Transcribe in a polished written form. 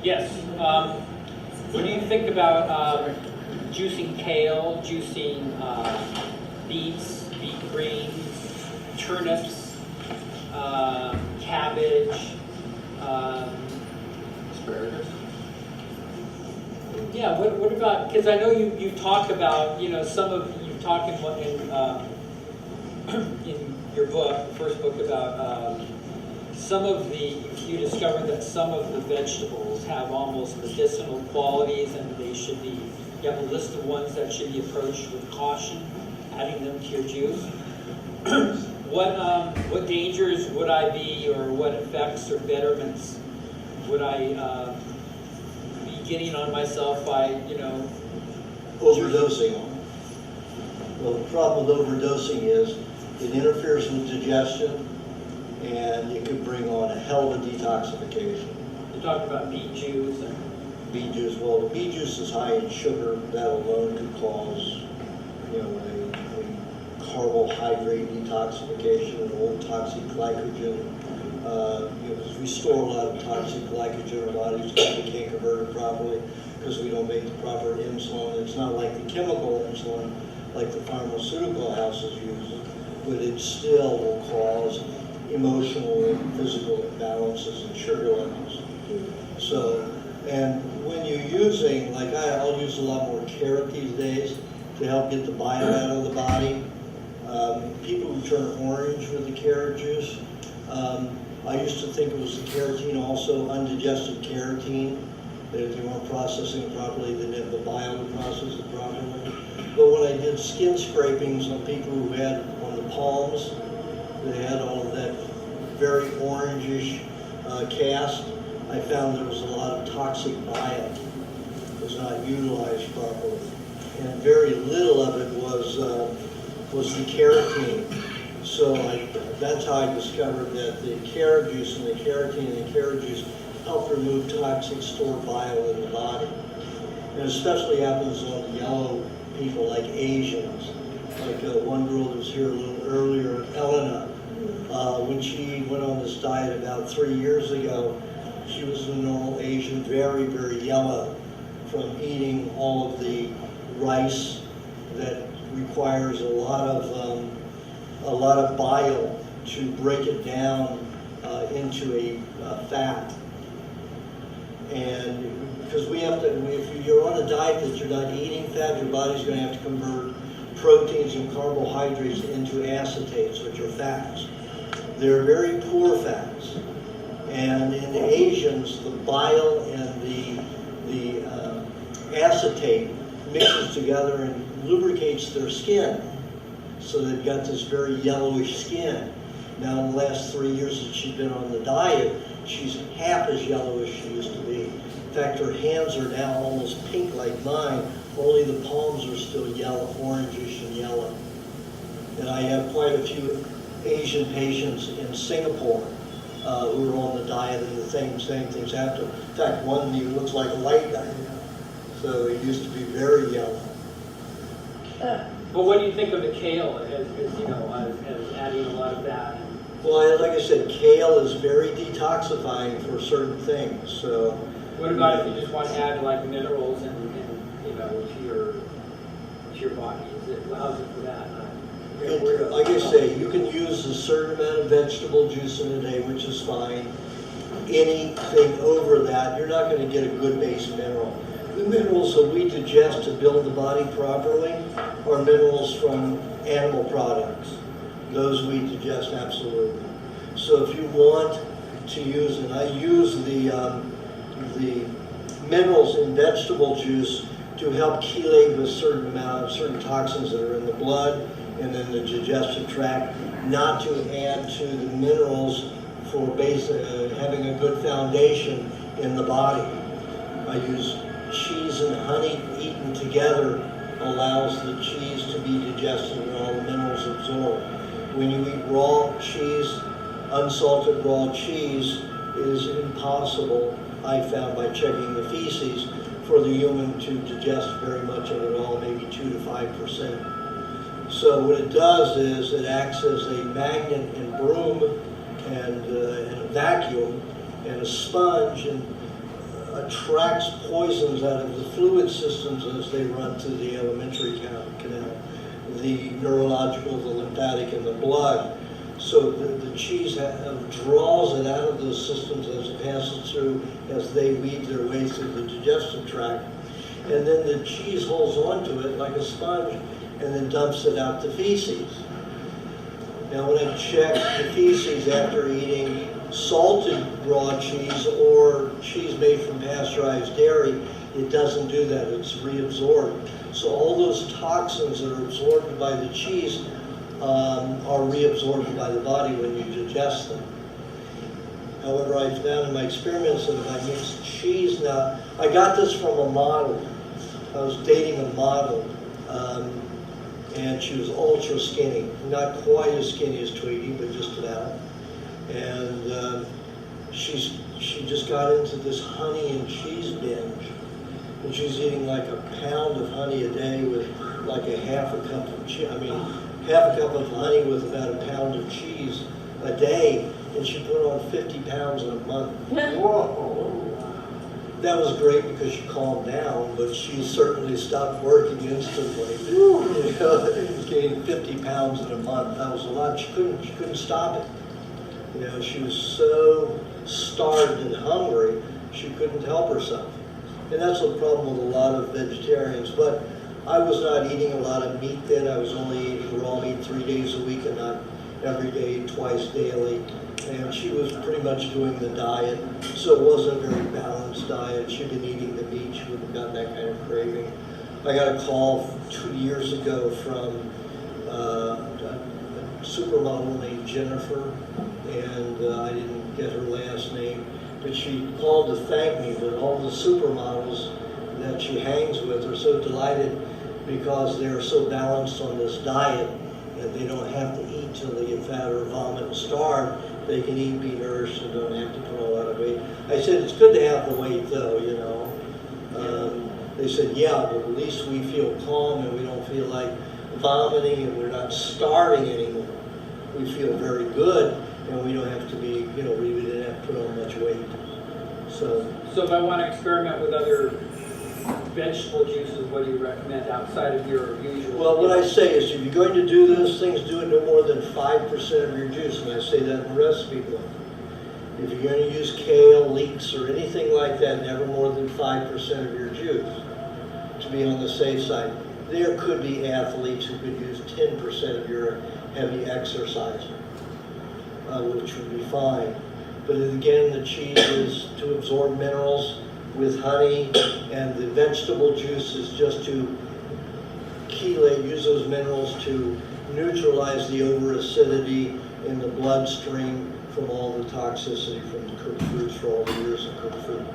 Yes. When you think about juicing kale, juicing beets, beet greens, turnips, cabbage, Asparagus? yeah, what about, because I know you talk about, you know, you talk in your book, the first book, about you discovered that some of the vegetables have almost medicinal qualities, and you have a list of ones that should be approached with caution, adding them to your juice. What dangers would I be, or what effects or betterments would I be getting on myself by, you know, overdosing on it? Well, the problem with overdosing is it interferes with digestion, and it could bring on a hell of a detoxification. you talked about beet juice and Beet juice, well, the beet juice is high in sugar. That alone could cause, you know, a carbohydrate detoxification, an old toxic glycogen. You know, because we store a lot of toxic glycogen in our bodies because we can't convert it properly, because we don't make the proper insulin. It's not like the chemical insulin like the pharmaceutical houses use, but it still will cause emotional and physical imbalances in sugar levels. So, and when you're using, like I'll use a lot more carrot these days to help get the bile out of the body. People who turn orange with the carrot juice, I used to think it was the carotene, also undigested carotene, that if they weren't processing it properly, they didn't have the bile to process it properly. But when I did skin scrapings on people who had on the palms, they had all of that very orangish cast, I found there was a lot of toxic bile that was not utilized properly. And very little of it was the carotene. So that's how I discovered that the carrot juice and the carotene and the carrot juice help remove toxic stored bile in the body. And especially happens on yellow people like Asians. Like one girl that was here a little earlier, Elena, when she went on this diet about 3 years ago, she was a normal Asian, very, very yellow from eating all of the rice that requires a lot of bile to break it down into a fat. And because we have to, if you're on a diet that you're not eating fat, your body's going to have to convert proteins and carbohydrates into acetates, which are fats. They're very poor fats. And in the Asians, the bile and the acetate mixes together and lubricates their skin. So they've got this very yellowish skin. Now in the last 3 years that she's been on the diet, she's half as yellow as she used to be. In fact, her hands are now almost pink like mine, only the palms are still yellow, orangish and yellow. And I have quite a few Asian patients in Singapore who are on the diet, and the same things happen. In fact, one even looks like a white guy now. So he used to be very yellow. But what do you think of the kale as you know, as adding a lot of that? Well, like I said, kale is very detoxifying for certain things. So, what about if you just want to add like minerals and you know, to your body? How's it for that? like I say, you can use a certain amount of vegetable juice in a day, which is fine. Anything over that, you're not going to get a good base mineral. The minerals that we digest to build the body properly are minerals from animal products. Those we digest absolutely. So if you want to use, and I use the minerals in vegetable juice to help chelate with certain toxins that are in the blood and in the digestive tract, not to add to the minerals for having a good foundation in the body. I use cheese and honey eaten together allows the cheese to be digested and all the minerals absorbed. When you eat raw cheese, unsalted raw cheese is impossible, I found by checking the feces, for the human to digest very much of it all, maybe 2 to 5%. So what it does is it acts as a magnet and broom and a vacuum and a sponge, and attracts poisons out of the fluid systems as they run through the alimentary canal, the neurological, the lymphatic, and the blood. So the cheese draws it out of those systems as it passes through, as they weave their way through the digestive tract. And then the cheese holds onto it like a sponge and then dumps it out to feces. Now when I check the feces after eating salted raw cheese or cheese made from pasteurized dairy, it doesn't do that, it's reabsorbed. So all those toxins that are absorbed by the cheese are reabsorbed by the body when you digest them. However, I found in my experiments that if I mix cheese now, I got this from a model. I was dating a model, and she was ultra skinny, not quite as skinny as Tweety, but just about. And she just got into this honey and cheese binge, and she's eating like a pound of honey a day with like a half a cup of cheese. I mean, half a cup of honey with about a pound of cheese a day, and she put on 50 pounds in a month. Whoa! That was great because she calmed down, but she certainly stopped working instantly. You know, gained 50 pounds in a month. That was a lot. She couldn't stop it. You know, she was so starved and hungry, she couldn't help herself. And that's the problem with a lot of vegetarians. But I was not eating a lot of meat then. I was only eating raw meat 3 days a week and not every day, twice daily. And she was pretty much doing the diet, so it wasn't a very balanced diet. She'd been eating the meat, she wouldn't have gotten that kind of craving. I got a call 2 years ago from a supermodel named Jennifer, and I didn't get her last name, but she called to thank me that all the supermodels that she hangs with are so delighted because they're so balanced on this diet that they don't have to eat till they get fat or vomit and starve. They can eat, be nourished, and don't have to put on a lot of weight. I said, it's good to have the weight though, you know. They said, yeah, but at least we feel calm and we don't feel like vomiting and we're not starving anymore. We feel very good and we don't have to be, you know, we didn't have to put on much weight. So if I want to experiment with other vegetable juices, what do you recommend outside of your usual? Well, what I say is, if you're going to do those things, do it no more than 5% of your juice, and I say that in the recipe book. If you're going to use kale, leeks, or anything like that, never more than 5% of your juice, to be on the safe side. There could be athletes who could use 10% of your heavy exercise, which would be fine. But again, the cheese is to absorb minerals with honey, and the vegetable juice is just to chelate, use those minerals to neutralize the over-acidity in the bloodstream from all the toxicity from the cooked foods for all the years of cooked food.